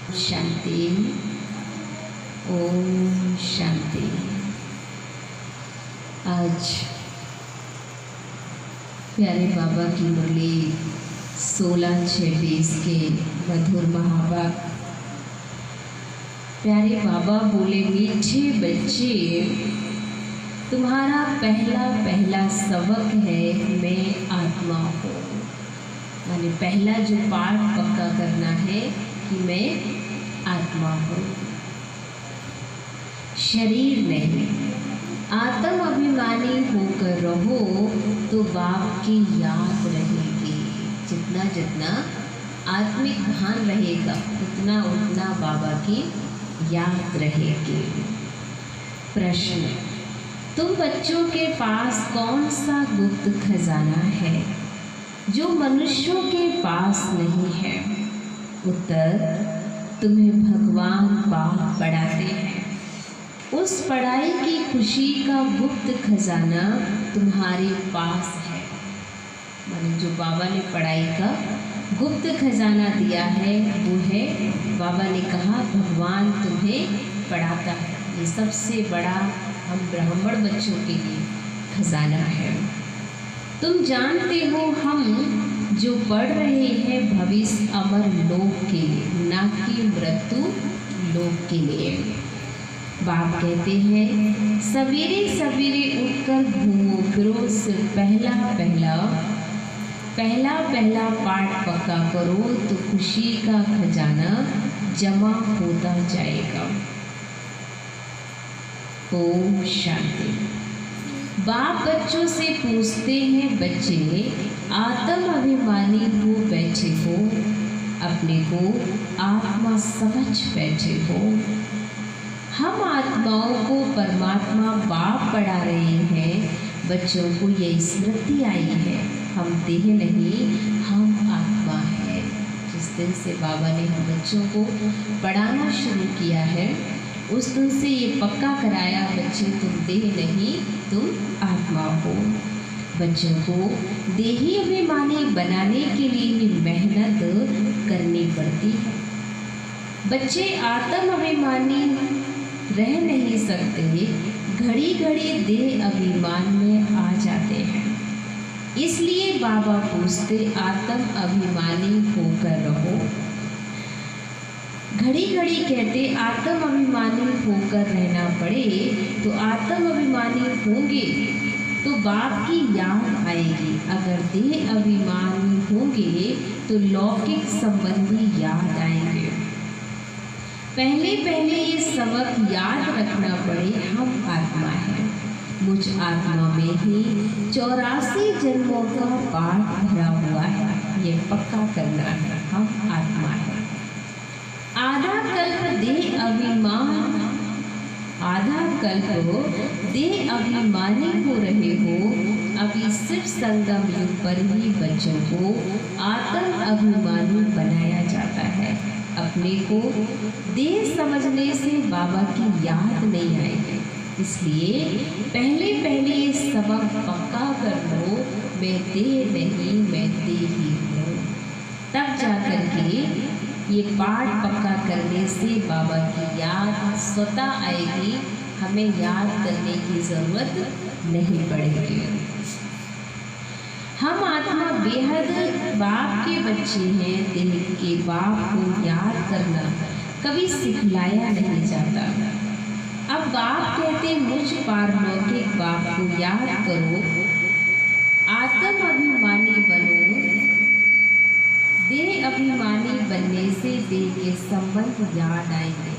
शांति। ओम शांति। आज प्यारे बाबा की मुरली 16-6-20 के मधुर महावाक्य। प्यारे बाबा बोले, मीठे बच्चे, तुम्हारा पहला पहला सबक है मैं आत्मा हूँ। यानी पहला जो पाठ पक्का करना है कि मैं आत्मा हूँ, शरीर नहीं। आत्म अभिमानी होकर रहो तो बाप की याद रहेगी। जितना जितना आत्मिक भान रहेगा उतना उतना बाबा की याद रहेगी। प्रश्न, तुम बच्चों के पास कौन सा गुप्त खजाना है जो मनुष्यों के पास नहीं है? उत्तर, तुम्हें भगवान बाप पढ़ाते हैं। उस पढ़ाई की खुशी का गुप्त खजाना तुम्हारे पास है। माने जो बाबा ने पढ़ाई का गुप्त खजाना दिया है वो है, बाबा ने कहा भगवान तुम्हें पढ़ाता है। ये सबसे बड़ा हम ब्राह्मण बच्चों के लिए खजाना है। तुम जानते हो हम जो पढ़ रहे हैं भविष्य अमर लोक के लिए, ना कि मृत्यु लोक के लिए। बाप कहते हैं सवेरे सवेरे उठकर घूमो फिरो, सिर्फ पहला पहला पाठ पक्का करो तो खुशी का खजाना जमा होता जाएगा। ओम शांति। बाप बच्चों से पूछते हैं, बच्चे आत्म अभिमानी हो बैठे हो, अपने को आत्मा समझ बैठे हो। हम आत्माओं को परमात्मा बाप पढ़ा रहे हैं। बच्चों को यह स्मृति आई है हम देह नहीं, हम आत्मा है। जिस दिन से बाबा ने हम बच्चों को पढ़ाना शुरू किया है उस दिन से ये पक्का कराया, बच्चे तुम देह नहीं, तुम आत्मा हो। बच्चों को देही अभिमानी बनाने के लिए भी मेहनत करनी पड़ती है। बच्चे आत्म अभिमानी रह नहीं सकते, घड़ी घड़ी देह अभिमान में आ जाते हैं। इसलिए बाबा पूछते आत्म अभिमानी होकर रहो। घड़ी घड़ी कहते आत्म अभिमानी होकर रहना पड़े तो आत्म अभिमानी होंगे तो बाप की याद आएगी। अगर देह अभिमानी होंगे तो लौकिक संबंधी याद आएंगे। पहले पहले ये सबक याद रखना पड़े, हम आत्मा हैं। मुझ आत्मा में ही 84 जन्मों का पाठ भरा हुआ है। ये पक्का करना है, हम आत्मा हैं। आधा कल्प देह अभिमानी हो रहे हो। अभी सिर्फ संगम युग पर ही बच्चों को आत्म अभिमानी बनाया जाता है। अपने को देह समझने से बाबा की याद नहीं आएगी। इसलिए पहले पहले ये सबक पक्का कर लो, मैं देह नहीं, मैं देही हूँ। तब जाकर के ये पाठ पक्का करने से बाबा की याद स्वतः आएगी। हमें याद करने की ज़रूरत नहीं पड़ेगी। हम आत्मा बेहद बाप के बच्चे हैं। देह के बाप को याद करना कभी सिखलाया नहीं जाता। अब बाप कहते मुझ पारलौकिक बाप को याद करो, आत्म अभिमानी बनो। देह अभिमानी बनने से देह के संबंध याद आएंगे।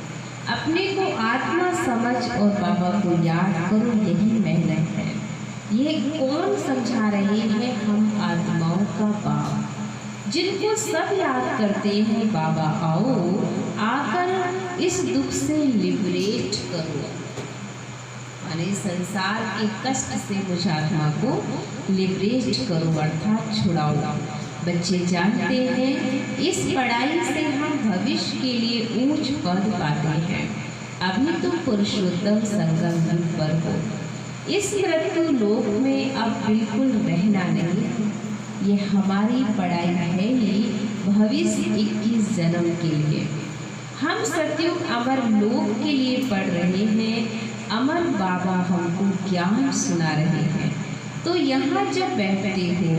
अपने को आत्मा समझ और बाबा को याद करो, यही मेहनत है। ये कौन समझा रहे हैं? हम आत्माओं का बाप, जिनको सब याद करते हैं। बाबा आओ, आकर इस दुख से लिबरेट करो। माने संसार के कष्ट से मुझ आत्मा को लिबरेट करो, अर्थात छुड़ाओ। बच्चे जानते हैं इस पढ़ाई से हम भविष्य के लिए ऊंच पद पाते हैं। अभी तो पुरुषोत्तम संगम युग पर हो। इस मृत्यु लोक में अब बिल्कुल रहना नहीं। ये हमारी पढ़ाई है ही भविष्य 21 जन्म के लिए। हम सतयुग अमर लोक के लिए पढ़ रहे हैं, अमर बाबा हमको ज्ञान सुना रहे हैं। तो यहाँ जब बैठते हो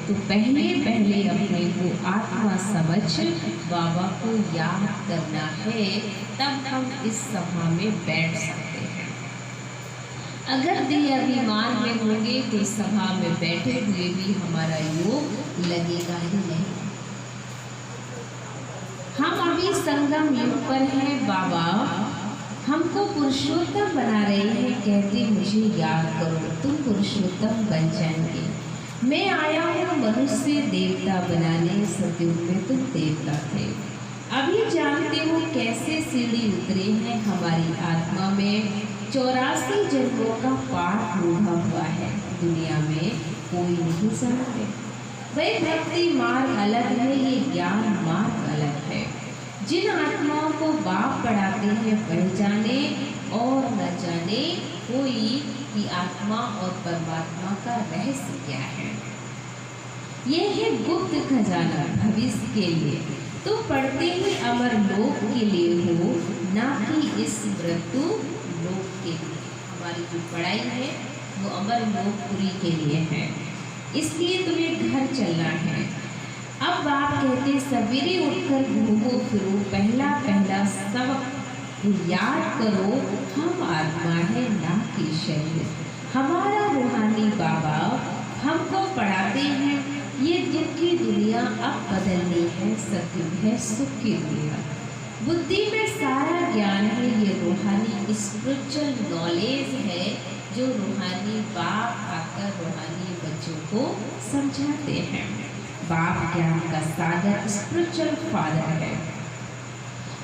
तो पहले पहले अपने को आत्मा समझ बाबा को याद करना है, तब हम इस सभा में बैठ सकते हैं। अगर देह अभिमान में होंगे तो सभा में बैठे हुए भी हमारा योग लगेगा ही नहीं। हम अभी संगम युग पर हैं। बाबा हमको पुरुषोत्तम बना रहे हैं, कहते मुझे याद करो तुम पुरुषोत्तम बन जाएंगे। मैं आया हूँ मनुष्य देवता बनाने, सतयुग में तुम देवता थे। अभी जानते हो कैसे सीढ़ी उतरे हैं हमारी आत्मा में। 84 जन्मों का पाठ रूढ़ा हुआ है, दुनिया में कोई नहीं जानते। वह भक्ति मार्ग अलग है, ये ज्ञान मार्ग अलग है। जिन आत्माओं को बाप पढ़ाते हैं वह जाने और न जाने कोई कि आत्मा और परमात्मा का रहस्य क्या है। यह है गुप्त खजाना भविष्य के लिए। तो पढ़ते ही अमर लोक के लिए हो, ना कि इस मृत्यु लोक के लिए। हमारी जो पढ़ाई है वो अमर लोकपुरी के लिए है, इसलिए तुम्हें घर चलना है। अब बाप कहते सवेरे उठकर घूमो फिरो, पहला पहला सबक याद करो, हम आत्मा है ना कि शरीर। हमारा रूहानी बाबा हमको पढ़ाते हैं, ये दुख की दुनिया अब बदलनी है, सत्युग है सुख की दुनिया। बुद्धि में सारा ज्ञान है, ये रूहानी स्पिरिचुअल नॉलेज है जो रूहानी बाप आकर रूहानी बच्चों को समझाते हैं। बाप ज्ञान का सागर स्पिरिचुअल फादर है,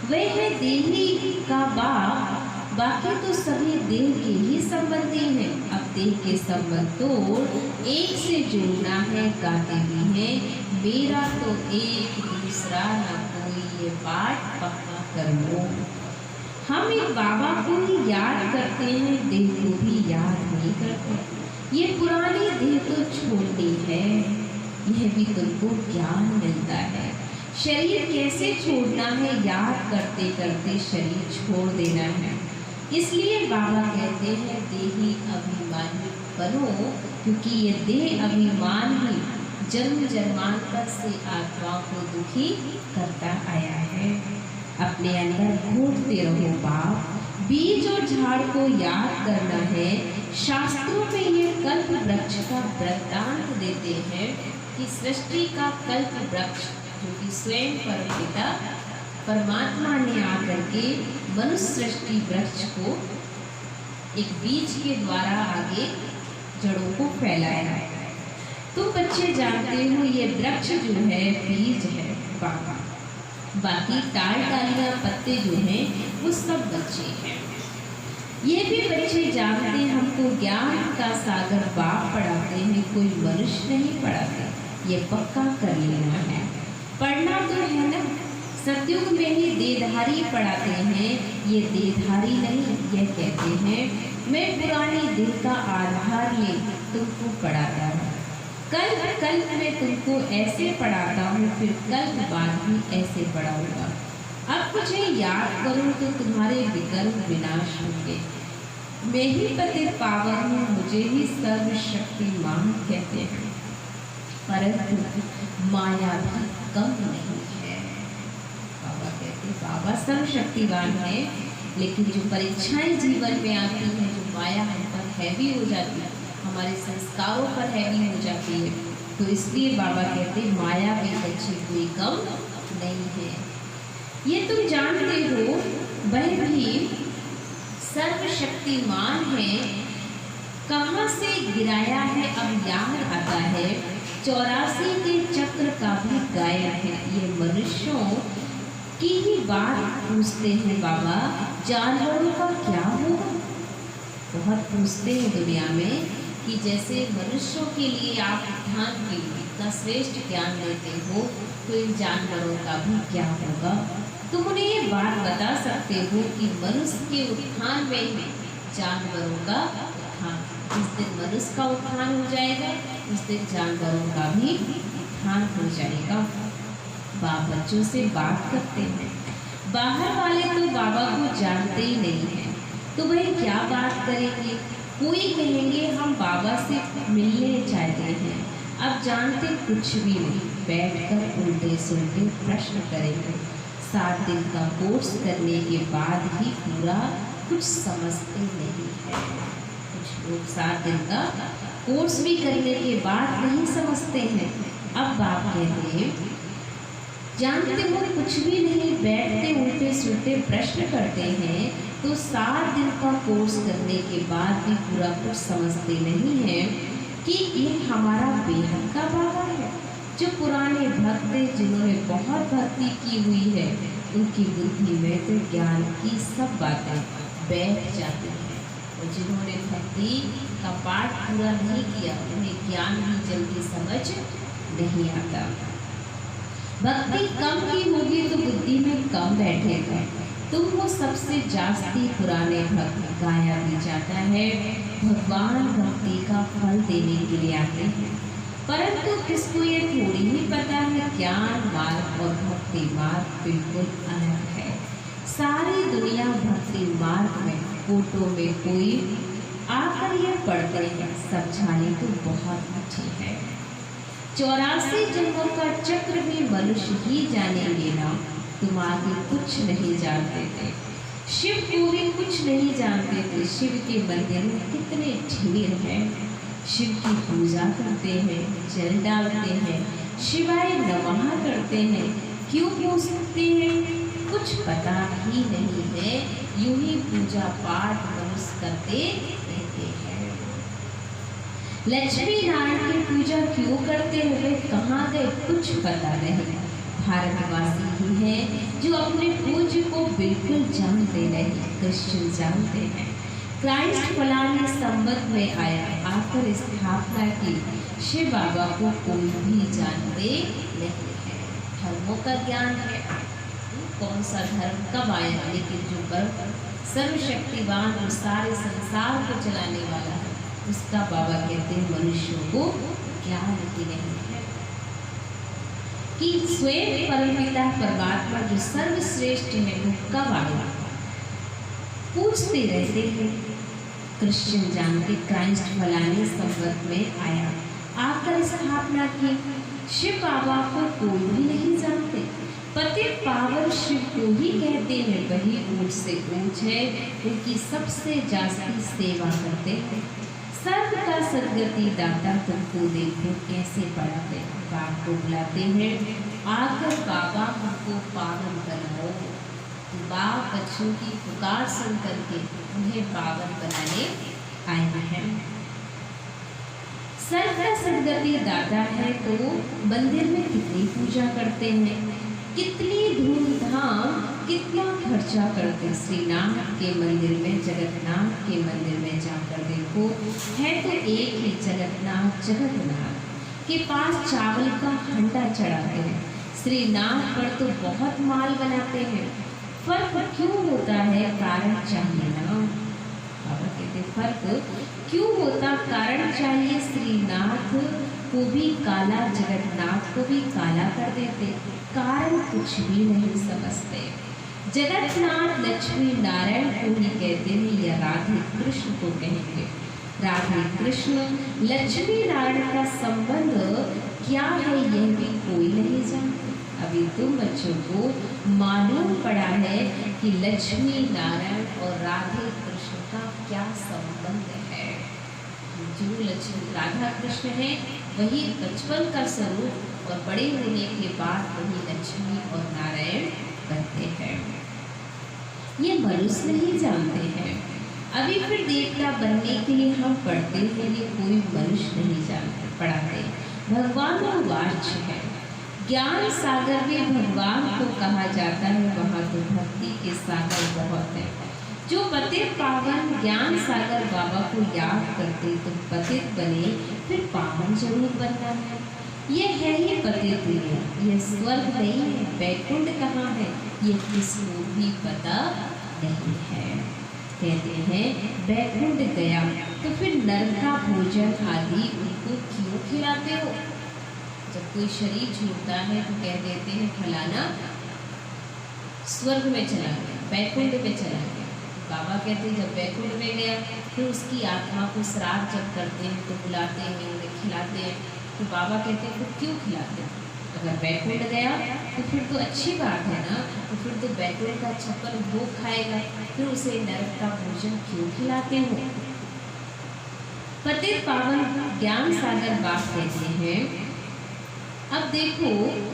वह है देही का बाप। बाकी तो सभी देह के ही संबंधी हैं। अब देह के संबंध तो एक से जोड़ना है, गाते भी हैं मेरा तो एक दूसरा न कोई, ये पाठ पक्का कर लो। हम एक बाबा को ही याद करते हैं, देह को भी याद नहीं करते। ये पुरानी देह तो छोड़नी है, यह भी तुमको ज्ञान मिलता है। शरीर कैसे छोड़ना है, याद करते करते शरीर छोड़ देना है। इसलिए बाबा कहते हैं देही अभिमानी बनो, क्योंकि ये देह अभिमान ही जन्म जन्मांतर से आत्मा को दुखी करता आया है। अपने अंदर घूटते रहो बाप, बीज और झाड़ को याद करना है। शास्त्रों में ये कल्प वृक्ष का वृत्तांत देते हैं कि सृष्टि का कल्प वृक्ष जो कि स्वयं परमपिता परमात्मा ने आकर के मनुष्य सृष्टि वृक्ष को एक बीज के द्वारा आगे जड़ों को फैलाया है। तो बच्चे जानते हो ये वृक्ष जो है बीज है बाबा, बाकी टाल डालियाँ पत्ते जो हैं वो सब बच्चे हैं। ये भी बच्चे जानते हैं हमको ज्ञान का सागर बाप पढ़ाते हैं, कोई मनुष्य नहीं पढ़ाते, ये पक्का कर लेना है। पढ़ना तो है ना, सतयुग में ही देहधारी पढ़ाते हैं, ये देहधारी नहीं। यह कहते हैं मैं पुरानी देह का आधार ले तुमको पढ़ाता हूँ, कल्प कल्प में तुमको ऐसे पढ़ाता हूँ, फिर कल्प बाद भी ऐसे पढ़ाऊँगा। अब मुझे याद करो तो तुम्हारे विकल्प विनाश होंगे। मैं ही पति पावन हूँ, मुझे ही सर्वशक्तिमान कहते हैं, परंतु माया भी कम नहीं है। बाबा कहते बाबा सर्वशक्तिवान है, लेकिन जो परीक्षाएं जीवन में आती हैं, जो माया हम पर हैवी हो जाती है, हमारे संस्कारों पर हैवी हो जाती है, तो इसलिए बाबा कहते माया भी बच्चे कोई कम नहीं है। ये तुम जानते हो वह भी सर्वशक्तिमान है। कहाँ से गिराया है अब याद आता है, 84 के चक्र का भी गायब है। ये मनुष्यों की ही बात पूछते हैं बाबा, जानवरों का क्या होगा। बहुत पूछते हैं दुनिया में कि जैसे मनुष्यों के लिए आप ध्यान के लिए इतना श्रेष्ठ ज्ञान देते हो, तो इन जानवरों का भी क्या होगा। तुम उन्हें ये बात बता सकते हो कि मनुष्य के उत्थान में ही जानवरों का उत्थान, जिस दिन मनुष्य का उत्थान हो जाएगा उस दिन जानवरों का भी उत्थान हो जाएगा। बाप बच्चों से बात करते हैं, बाहर वाले तो बाबा को जानते ही नहीं हैं, तो वह क्या बात करेंगे। कोई कहेंगे हम बाबा से मिलने चाहते हैं, अब जानते कुछ भी नहीं, बैठकर उल्टे सुलटे प्रश्न करेंगे। 7 दिन का कोर्स करने के बाद ही पूरा कुछ समझते नहीं है। कुछ लोग 7 दिन का कोर्स भी करने के बाद नहीं समझते हैं। अब बाप कहते हैं जानते हो कुछ भी नहीं, बैठते उल्टे सुलटे प्रश्न करते हैं, तो 7 दिन का कोर्स करने के बाद भी पूरा कुछ समझते नहीं हैं कि ये हमारा बेहद का बाबा है। जो पुराने भक्त जिन्होंने बहुत भक्ति की हुई है, उनकी बुद्धि में तो ज्ञान की सब बातें बैठ जाती हैं, और जिन्होंने भक्ति का पाठ पूरा नहीं किया, उन्हें ज्ञान भी जल्दी समझ नहीं आता। भक्ति कम की होगी तो बुद्धि में कम बैठेगा। तुमको सबसे जास्ती पुराने भक्त गाया भी जाता है, भगवान भक्ति का फल देने के लिए आते हैं, परंतु किसको ये थोड़ी ही पता है ज्ञान मार्ग और भक्ति मार्ग बिल्कुल अलग है। सारी दुनिया भक्ति मार्ग में फोटो में कोई आकर ये पढ़ते हैं, समझाने तो बहुत अच्छी है। 84 जन्मों का चक्र भी मनुष्य ही जानेंगे ना, तुम आगे कुछ नहीं जानते थे। शिव को भी कुछ नहीं जानते थे। शिव के मंदिर में कितने ढेर हैं, शिव की पूजा करते हैं, जल डालते हैं, शिवाय नमः करते हैं, क्यों पूछते हैं कुछ पता ही नहीं है, यूं ही पूजा पाठ मनुष्य करते रहते हैं। लक्ष्मी नारायण की पूजा क्यों करते हुए कहाँ गए कुछ पता नहीं। भारतवासी ही हैं जो अपने पूज्य को बिल्कुल जानते नहीं, क्रिश्चियन जानते हैं। क्राइस्ट फलाने संबंध में आया, आकर स्थापना की, शिव बाबा को कोई भी जानते नहीं है। धर्मों का ज्ञान है, कौन सा धर्म कब आया, लेकिन जो सर्वशक्तिवान और सारे संसार को चलाने वाला है, उसका बाबा कहते हैं मनुष्यों को ज्ञान ही नहीं है कि स्वयं परमपिता परमात्मा जो सर्वश्रेष्ठ है वो कब आया। पूछते रहते हैं। क्रिश्चियन जानते क्राइस्ट फलाने संबंध में आया, आकर स्थापना की, शिव बाबा को कोई भी नहीं जानते। पतित पावन शिव को ही कहते हैं, वही ऊंच से ऊंच है, उनकी सबसे जास्ती सेवा करते हैं। सर्व का सदगति दाता तुमको देखो कैसे पढ़ाते हैं, बाप को बुलाते हैं, आकर बाबा हमको पावन बनाओ। बाप बच्चों की पुकार सुन करके उन्हें पावन बनाने आए हैं। सर्व का सदगति दाता है, तो मंदिर में कितनी पूजा करते हैं, कितनी धूमधाम, कितना खर्चा करते। श्रीनाथ के मंदिर में, जगन्नाथ के मंदिर में जाकर देखो, है तो एक ही जगन्नाथ के पास चावल का हंडा चढ़ाते हैं। श्रीनाथ पर तो बहुत माल बनाते हैं। फर्क क्यों होता है, कारण चाहिए ना। बाबा कहते फर्क क्यों होता, कारण चाहिए। श्रीनाथ को भी काला, जगन्नाथ को भी काला कर देते, कारण कुछ भी नहीं समझते। जगन्नाथ लक्ष्मी नारायण को ही कहते हैं या राधे कृष्ण को कहेंगे। राधे कृष्ण लक्ष्मी नारायण का संबंध क्या है यह भी कोई नहीं जानता। अभी तुम बच्चों को मालूम पड़ा है कि लक्ष्मी नारायण और राधे कृष्ण का क्या संबंध है। जो लक्ष्मी राधा कृष्ण है वही बचपन का स्वरूप, और बड़े होने के बाद वही लक्ष्मी और नारायण बनते हैं। ये मनुष्य नहीं जानते हैं। अभी फिर देवता बनने के लिए हम पढ़ते हैं, ये कोई मनुष्य नहीं जानते पढ़ाते। भगवान वाच्य है, ज्ञान सागर में भगवान को कहा जाता है, वहाँ तो भक्ति के सागर बहुत है। जो पतित पावन ज्ञान सागर बाबा को याद करते तो पतित बने, फिर पावन जरूर बनना है। ये है ही पतित दुनिया, ये स्वर्ग नहीं है। वैकुंठ कहाँ है ये किसको भी पता नहीं है। कहते हैं वैकुंठ गया तो फिर नरक का भोजन आदि उनको क्यों खिलाते हो। जब कोई शरीर छूटता है तो कह देते हैं फलाना स्वर्ग में चला गया, बैकुंठ में चला गया। बाबा कहते हैं जब बैकुंठ में गया फिर उसकी आत्मा को श्राद्ध जब करते हैं तो बुलाते हैं, उन्हें खिलाते हैं। तो बाबा कहते हैं तो क्यों खिलाते हैं? अगर बैकुंठ गया तो फिर तो अच्छी बात है ना, तो फिर तो बैकुंठ का छप्पन भोग खाएगा, फिर उसे नरक का भोजन क्यों खिलाते हो? पतित पावन ज्ञान सागर बाप कहते हैं अब देखो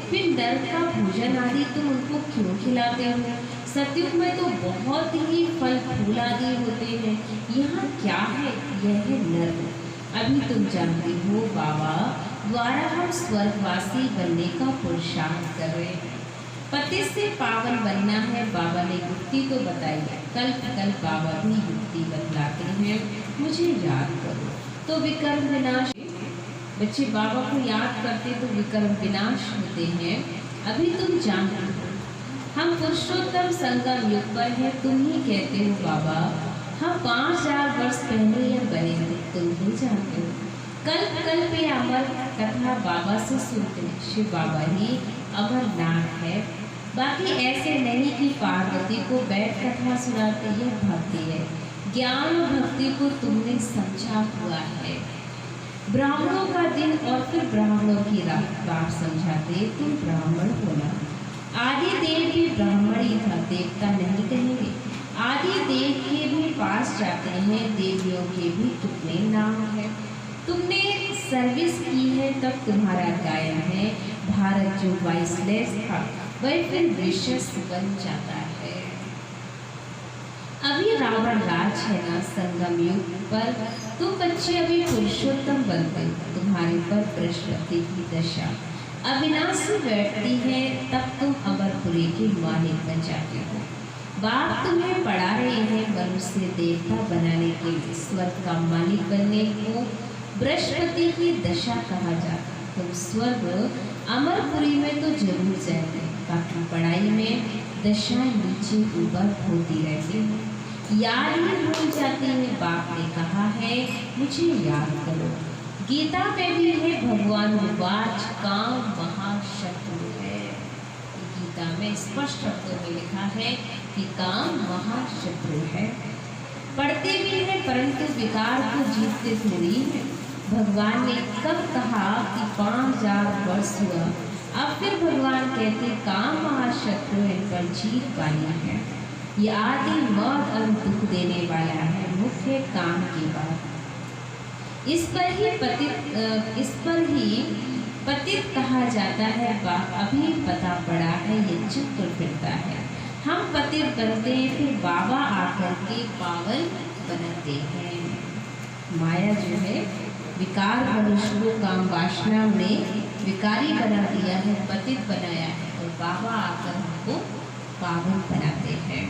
फिर नरक का भोजन आदि तुम उनको क्यों खिलाते हो? सतयुग में तो बहुत ही फल फूल आदि होते हैं, यहाँ क्या है? यह है नरक। अभी तुम जानते हो बाबा द्वारा हम स्वर्गवासी बनने का पुरुषार्थ कर रहे हैं। पति से पावन बनना है। बाबा ने युक्ति तो बताई है, कल कल बाबा भी युक्ति बतलाते हैं, मुझे याद करो तो विकर्म विनाश। बच्चे बाबा को याद करते तो विकर्म विनाश होते हैं। अभी तुम जानते हो हम पुरुषोत्तम संगम युग पर है, तुम ही कहते हो बाबा हम 5000 वर्ष पहले यह बने थे, तुम ही जानते हो। कल कल पे अमर कथा बाबा से सुनते हैं, शिव बाबा ही अमरनाथ है। बाकी ऐसे नहीं कि पार्वती को बैठ कथा सुनाते, यह भक्ति है। ज्ञान और भक्ति को तुमने समझा हुआ है। ब्राह्मणों का दिन और फिर ब्राह्मणों की रात बाप समझाते, तुम ब्राह्मण होना। आदि देव भी ब्राह्मण ही था, देवता नहीं कहेंगे। आदि देव के भी पास जाते हैं, देवियों के भी कितने नाम है। तुमने सर्विस की है तब तुम्हारा गायन है। भारत जो वाइसलेस था वह फिर विशेष बन जाता है। अभी रावण राज है ना संगम युग पर, तुम बच्चे अभी पुरुषोत्तम बनते, तुम्हारे पर बृहस्पति की दशा अविनाशी बैठती है, तब तुम अमरपुरी के मालिक बन जाते हो। बाप तुम्हें पढ़ा रहे हैं मनुष्य देवता बनाने के लिए, स्वर्ग का मालिक बनने को बृहस्पति की दशा कहा जाता। तुम स्वर्ग अमरपुरी में तो जरूर जाएंगे, बाकी पढ़ाई में दशाएं नीचे ऊपर होती रहती है, याद ही भूल जाती है। बाप ने कहा है मुझे याद करो। गीता में भी है भगवान वाच काम महाशत्रु है। गीता में स्पष्ट शब्दों में लिखा है कि काम महाशत्रु है। पढ़ते भी है परंतु विकार को जीतते थोड़ी है। भगवान ने कब कहा कि 5000 वर्ष हुआ, अब फिर भगवान कहते काम महाशत्रु इन पर जीत पानी है। ये आदि मौत और दुख देने वाला है, मुख्य काम की बात। इस पर ही पतित कहा जाता है। बाप अभी पता पड़ा है ये चक्र फिरता है। हम पतित बनते हैं फिर बाबा आकर के पावन बनाते हैं। माया जो है विकार मनुष्य को काम वासना में विकारी बना दिया है, पतित बनाया है, और बाबा आकर हमको पावन बनाते हैं।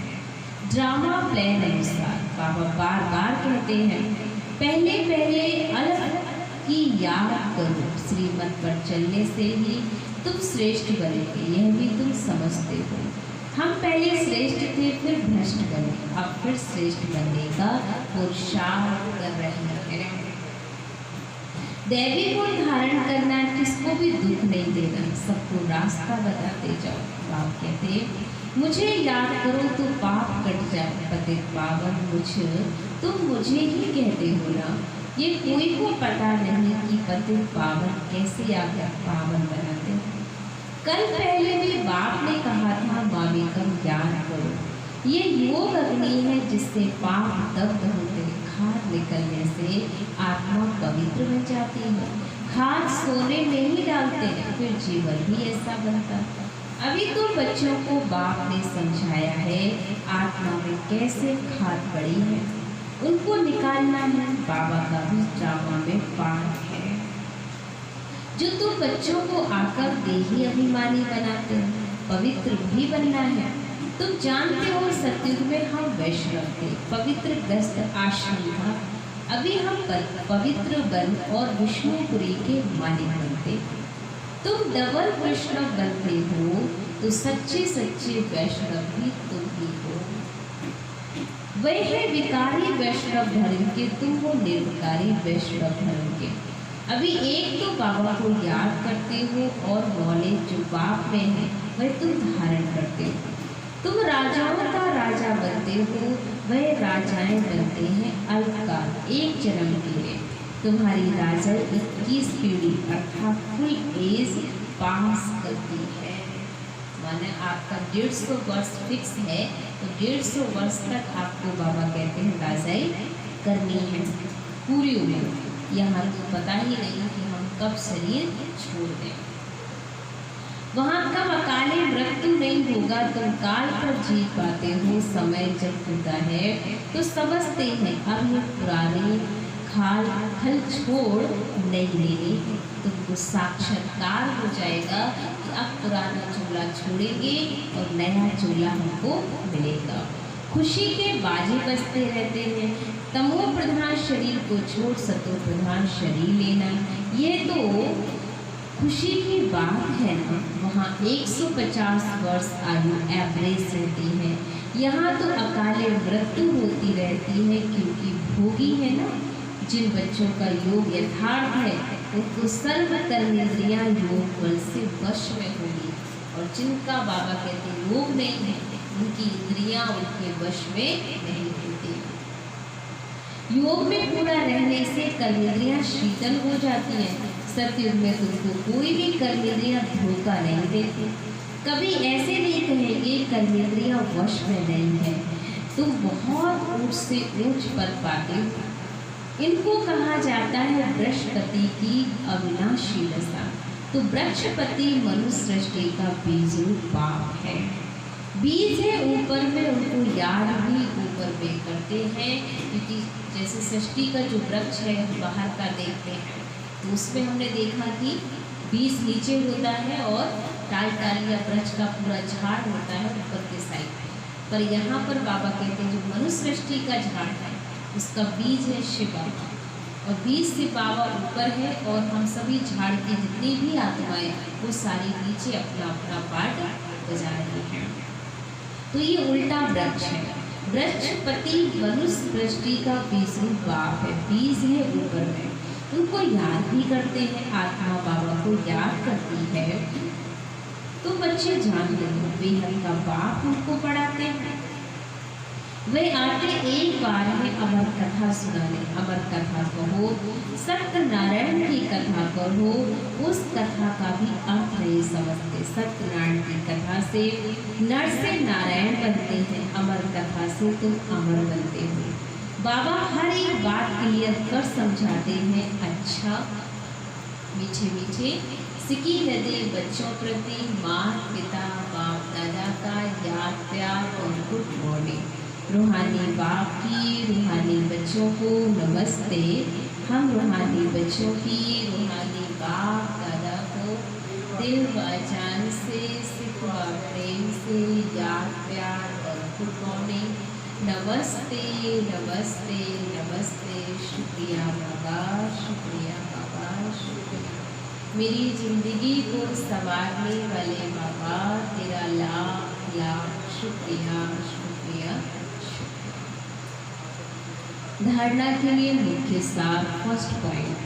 ड्रामा प्लान अनुसार बाबा बार बार कहते हैं पहले पहले अलग की याद करो, श्रीमत पर चलने से ही तुम श्रेष्ठ बनेंगे, यह भी तुम समझते हो। हम पहले श्रेष्ठ थे फिर भ्रष्ट बने, अब फिर श्रेष्ठ बनने का पुरुषार्थ कर रहे हैं। दैवी गुण धारण करना, किसको भी दुख नहीं देना, सबको रास्ता बताते जाओ। बाप कहते मुझे याद करो तो पाप कट जाए। पतित पावन तुम मुझे ही कहते हो ना, ये कोई को पता नहीं कि पतित पावन कैसे आकर पावन बनाते हैं। कल पहले भी बाप ने कहा था माविकम ज्ञान करो, ये योग अग्नि है जिससे पाप दग्ध होते, खाद निकलने से आत्मा पवित्र बन जाती है। खाद सोने में ही डालते हैं फिर जीवन भी ऐसा बनता। अभी तो बच्चों को बाप ने समझाया है आत्मा में कैसे खाद पड़ी है, उनको निकालना है। बाबा का भी ड्रामा में पाठ है जो तुम बच्चों को आकर देही अभिमानी बनाते हैं, पवित्र भी बनना है। तुम जानते हो सतयुग में हम वैष्णव थे, पवित्र ग्रस्त आश्रम था। अभी हम पवित्र बन और विष्णुपुरी के मालिक बनते। तुम डबल वैष्णव बनते हो तो सच्चे सच्चे वैष्णव भी तुम ही हो। वह है विकारी वैष्णव धर्म के, तुम हो निर्विकारी वैष्णव धर्म के। अभी एक तो बाबा को याद करते हो और नॉलेज जो बाप में है वह तुम धारण करते हो। तुम राजाओं का राजा बनते हो, वह राजाएं बनते हैं अल्पकाल एक जन्म के लिए। तुम्हारी राजा 21 पीढ़ी अर्थात फुल एज पास करती है। माने आपका 150 वर्ष फिक्स है, तो 150 वर्ष तक आपको बाबा कहते हैं राजाई करनी है पूरी उम्र। यहाँ तो पता ही नहीं कि हम कब शरीर छोड़ दें। वहाँ कब अकाले मृत्यु नहीं होगा। तुम काल पर जीत पाते हो। समय जब होता है तो समझते हैं अब ये पुराने खाल खल छोड़ नहीं लेने। तुमको साक्षात्कार हो जाएगा कि अब पुराना चूल्हा छोड़ेंगे और नया चूल्हा हमको मिलेगा। खुशी के बाजे बजते रहते हैं। तमो प्रधान शरीर को छोड़ सतो प्रधान शरीर लेना, ये तो खुशी की बात है ना। वहाँ 150 वर्ष आयु एवरेज रहती है। यहाँ तो अकाले मृत्यु होती रहती है, क्योंकि भोगी है ना। जिन बच्चों का योग यथार्थ है उनको सर्व कर्मेंद्रियां योग बल से वश में होगी, और जिनका बाबा कहते योग नहीं है उनकी इंद्रियां उनके वश में नहीं होती। योग में पूरा रहने से कर्मेंद्रियां शीतल हो जाती हैं। सत्युग में तुमको कोई भी कर्मेंद्रियां धोखा नहीं देती। कभी ऐसे नहीं कहेंगे कर्मेंद्रियां वश में नहीं है। तुम बहुत ऊंच से ऊंच पद पाते हो। इनको कहा जाता है बृहस्पति की अविनाशी दशा। तो बृहस्पति मनुष्य सृष्टि का बीज रूप बाप है। बीज है ऊपर में, उनको याद भी ऊपर में करते हैं, क्योंकि जैसे सृष्टि का जो वृक्ष है बाहर का देखते हैं तो उसमें हमने देखा कि बीज नीचे होता है और टाल टाल या वृक्ष का पूरा झाड़ होता है ऊपर के साइड में। पर यहाँ पर बाबा कहते हैं जो मनुष्य सृष्टि का झाड़ है उसका बीज है शिव बाबा, और बीज से बाबा ऊपर है, और हम सभी झाड़ की जितनी भी आत्माएं वो सारी नीचे अपना अपना पार्ट बजा रही हैं। तो ये उल्टा वृक्ष है। बृहस्पति मनुष्य सृष्टि का बीज रूप बाप है। बीज है ऊपर में, उनको याद भी करते हैं। आत्मा बाबा को याद करती है। तो बच्चे जान लो बेहद का बाप उनको पढ़ाते हैं। वे आते एक बार है अमर कथा सुनाने। अमर कथा कहो, सत्यनारायण की कथा कहो, उस कथा का भी अर्थ नहीं समझते। सत्यनारायण की कथा से नर से नारायण बनते हैं, अमर कथा से तुम अमर बनते हो। बाबा हर एक बात क्लियर कर समझाते हैं। अच्छा मीठे मीठे सिकी नदी बच्चों प्रति माँ पिता बाप दादा का याद प्यार और गुड मॉर्निंग। रूहानी बाप की रूहानी बच्चों को नमस्ते। हम रूहानी बच्चों की रूहानी बाप दादा को दिल वाचान से सिखवा प्रेम से याद प्यार और गुड मॉर्निंग। नमस्ते नमस्ते नमस्ते। शुक्रिया बाबा, शुक्रिया बाबा, शुक्रिया। मेरी ज़िंदगी को संवारने वाले बाबा, तेरा लाख लाख शुक्रिया शुक्रिया। धारणा के लिए मुख्य सार। फर्स्ट पॉइंट,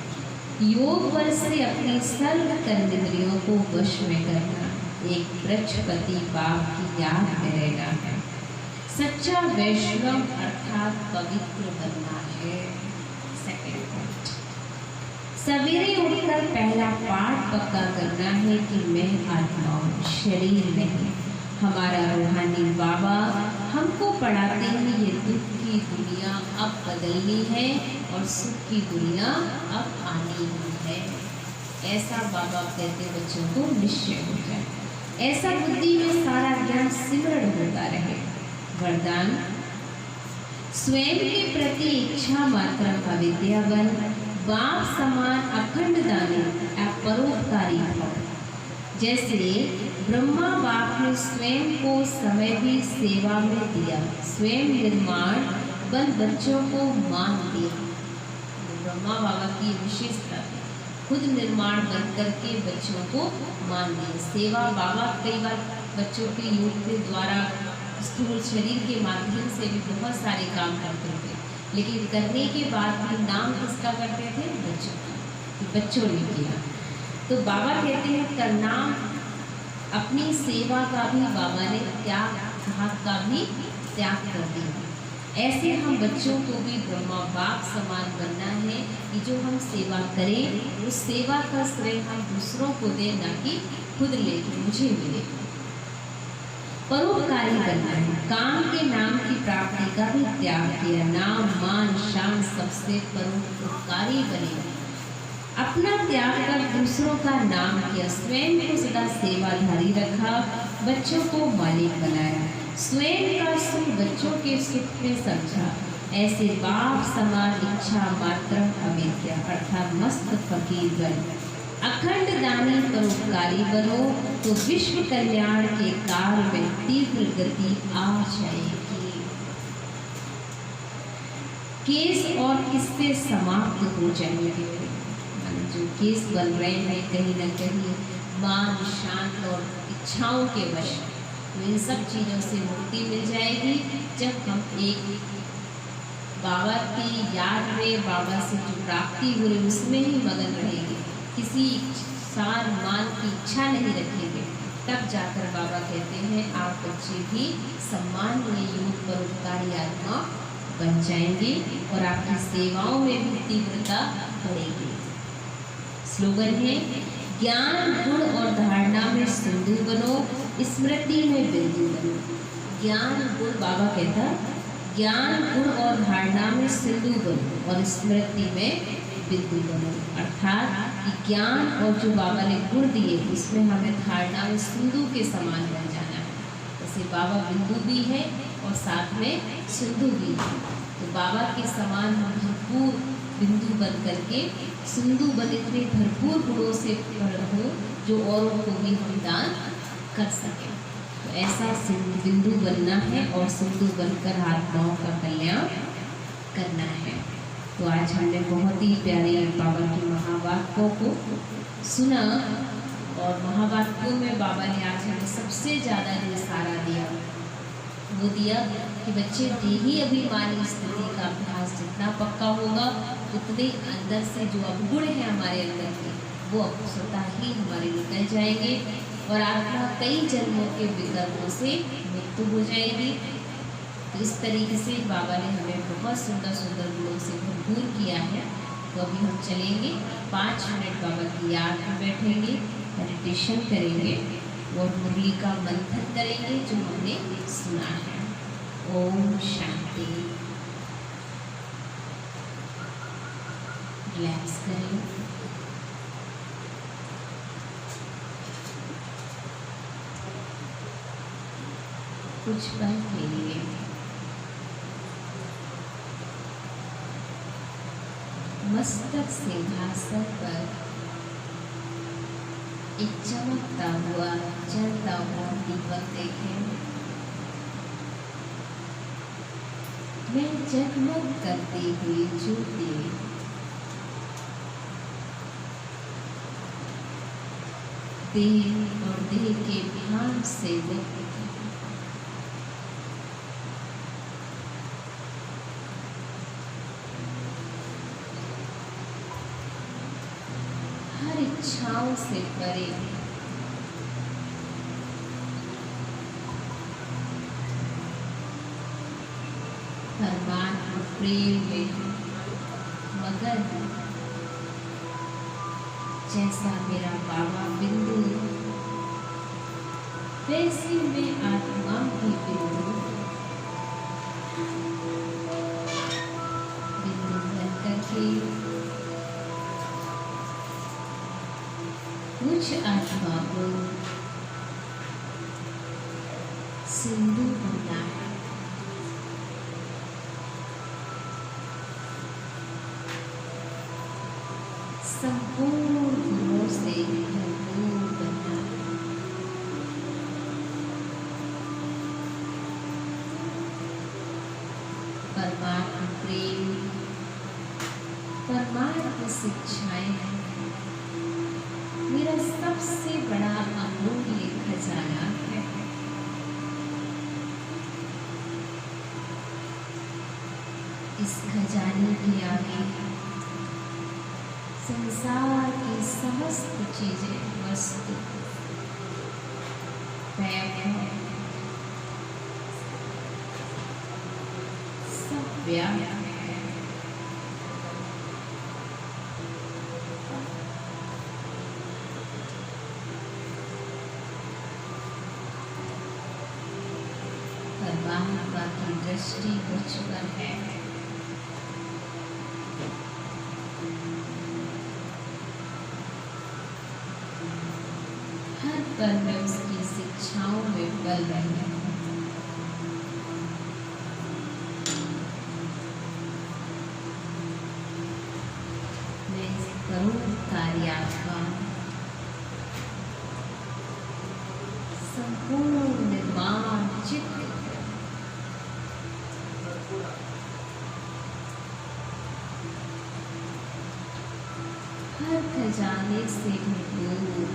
योग बल से अपनी सर्व कर्मेंद्रियों को वश में करना, एक बृहस्पति बाप की याद में रहना है। सच्चा वैष्णव अर्थात पवित्र बनना है। सेकंड पॉइंट, सवेरे उठकर पहला पाठ पक्का करना है कि मैं आत्मा हूँ, शरीर नहीं। हमारा रूहानी बाबा हमको पढ़ाते हैं ये दुख की दुनिया अब बदलनी है और सुख की दुनिया अब आनी ही है। ऐसा बाबा कहते बच्चों को निश्चय हो जाए। ऐसा बुद्धि में सारा ज्ञान सिमरण होता रहे। वरदान, स्वयं के प्रति इच्छा मात्र अविद्यावन, बाप समान अखंड दानी परोपकारी भव। जैसे ब्रह्मा बाप ने स्वयं को समय भी सेवा में दिया, स्वयं निर्माण बल बच्चों को मान दिया। ब्रह्मा बाबा की विशेषता है, खुद निर्माण बन करके बच्चों को मान दिया। सेवा बाबा कई बार बच्चों के योग के द्वारा स्थूल शरीर के माध्यम से भी बहुत सारे काम करते थे, लेकिन करने के बाद भी नाम किसका करते थे? बच्चों का। बच्चों ने किया। तो बाबा कहते हैं करना, अपनी सेवा का भी बाबा ने त्याग भाग का भी त्याग कर दिया। ऐसे हम बच्चों को भी ब्रह्मा बाप समान बनना है कि जो हम सेवा करें उस सेवा का श्रेय हम दूसरों को दें, ना कि खुद ले मुझे मिले। परोपकारी बनना है, काम के नाम की प्राप्ति का भी त्याग किया, नाम मान शान सबसे परोपकारी बने, अपना त्याग कर दूसरों का नाम किया, स्वयं को सदा सेवाधारी रखा, बच्चों को मालिक बनाया, स्वयं का सुख बच्चों के सुख में समझा। ऐसे बाप समान इच्छा मात्र अविद्या अर्थात मस्त फकीर बन, अखंड दानी परोपकारी बनो तो विश्व कल्याण के काल में तीव्र गति आ जाएगी। केस और किससे समाप्त हो जाएंगे। जो केस बन रहे हैं कहीं न कहीं मान शान और इच्छाओं के वश, तो इन सब चीज़ों से मुक्ति मिल जाएगी जब हम एक बाबा की याद में, बाबा से जो प्राप्ति हुई उसमें ही मगन रहेंगे, किसी सार मान की इच्छा नहीं रखेंगे, तब जाकर बाबा कहते हैं आप बच्चे भी सम्माननीय योग परोपकारी आत्मा बन जाएंगे और आपकी सेवाओं में भी तीव्रता बढ़ेगी। स्लोगन है ज्ञान गुण और धारणा में सिंधु बनो, स्मृति में बिंदु बनो। ज्ञान गुण बाबा कहता ज्ञान गुण और धारणा में सिंधु बनो और स्मृति में बिंदु बनो, अर्थात कि ज्ञान और जो बाबा ने गुण दिए उसमें हमें धारणा में सिंधु के समान बन जाना है। जैसे बाबा बिंदु भी है और साथ में सिंधु भी है, तो बाबा के समान हम भरपूर बिंदु बन करके सिंधु बने इतने भरपूर गुणों से भर हो जो औरों को भी हम दान कर सकें। तो ऐसा बिंदु बनना है और सिंधु बनकर आत्माओं का कल्याण करना है। तो आज हमने बहुत ही प्यारे बाबा की महावाक्यों को सुना और महावाक्यों में बाबा ने आज हमें सबसे ज़्यादा जो सारा दिया वो दिया कि बच्चे देही अभिमानी स्थिति का अभ्यास जितना पक्का होगा उतने अंदर से जो अवगुण है हमारे अंदर के वो स्वतः ही हमारे निकल जाएंगे और आत्मा कई जन्मों के विकल्पों से मुक्त हो जाएगी। तो इस तरीके से बाबा ने हमें बहुत सुंदर सुंदर गुणों से भरपूर किया है। तो अभी हम चलेंगे 5 मिनट बाबा की याद में बैठेंगे, मेडिटेशन करेंगे और मुरली का मंथन करेंगे जो हमने सुना है। ओम शांति। रिलैक्स करें। कुछ पल के लिए मस्तक सिंहासन पर एक चमकता हुआ जलता हुआ दीपक देखें। मैं जगमग करती हुई ज्योति देह और देह के भान से मुक्त हर इच्छाओं से परे परमात्मा प्रेम में मगन जैसा मेरा बाबा बिंदु वैसे में आत्मा भी बिंदु बन करके कुछ आत्मा को सिंधु बनना है। संपूर्ण गुणों से भरपूर बनना है। परमात्मा प्रेम, परमात्मा शिक्षाएं मेरा सबसे बड़ा अमूल्य खजाना है। इस खजाने के आगे संसार की समस्त चीजें वस्तु वैभव कृपया परमात्मा की दृष्टि मुझ पर है। हर पल में उसकी शिक्षाओं में बल रहे। मैं इस करुण कार्यात्मा संपूर्ण निर्माण चित्त हर खजाने से भरपूर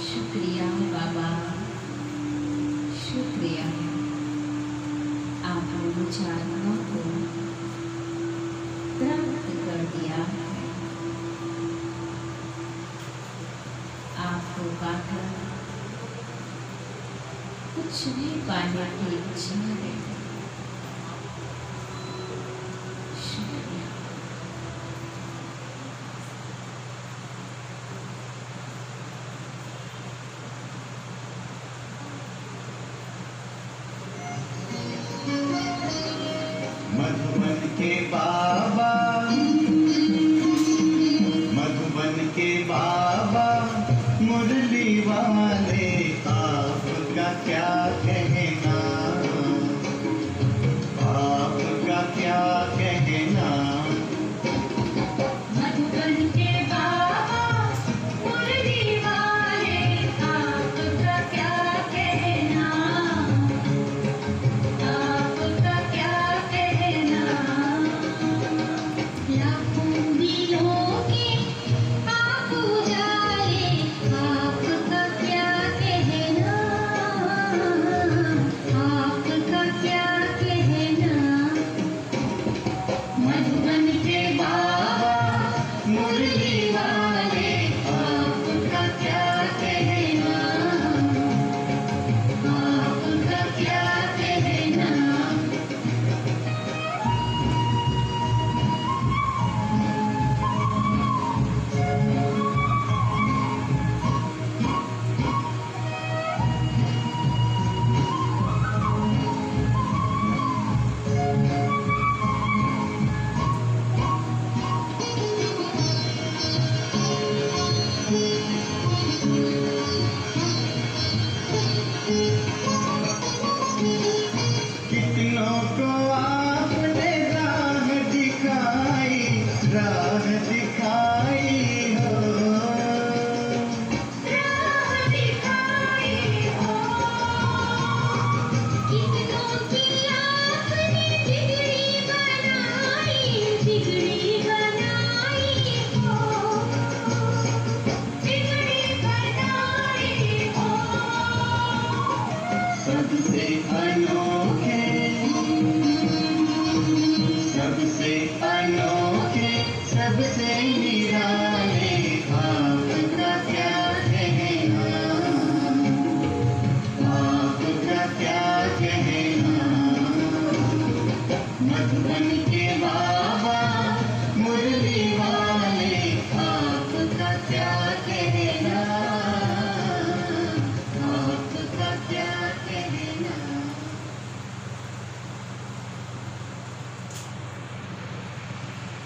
शुक्रिया बाबा, शुक्रिया। आपने मुझ आत्मा को प्राप्त कर दिया है। आपको पाकर कुछ भी पाने की इच्छा है। शुक्रिया। मधुबन के बाबा, मधुबन के बाबा मुरली वाले, आपका क्या कहना, आपका क्या कहना। मधुबन के बाबा मुरली वाले, आपका क्या कहना, आपका क्या कहना। लाखों दिलों के आप उजाले, आपका क्या कहना, आपका क्या कहना। मधुबन के बाबा मुरली वाले, आपका क्या कहना, आपका क्या कहना। कितनों को आपने राह दिखाई, राह दिखाई हो। राह दिखाई हो, कितनों की आपने बिगड़ी बनाई, बिगड़ी बनाई हो, बिगड़ी बनाई हो। सबसे अनोखे, सबसे अनोखे, सबसे निराले,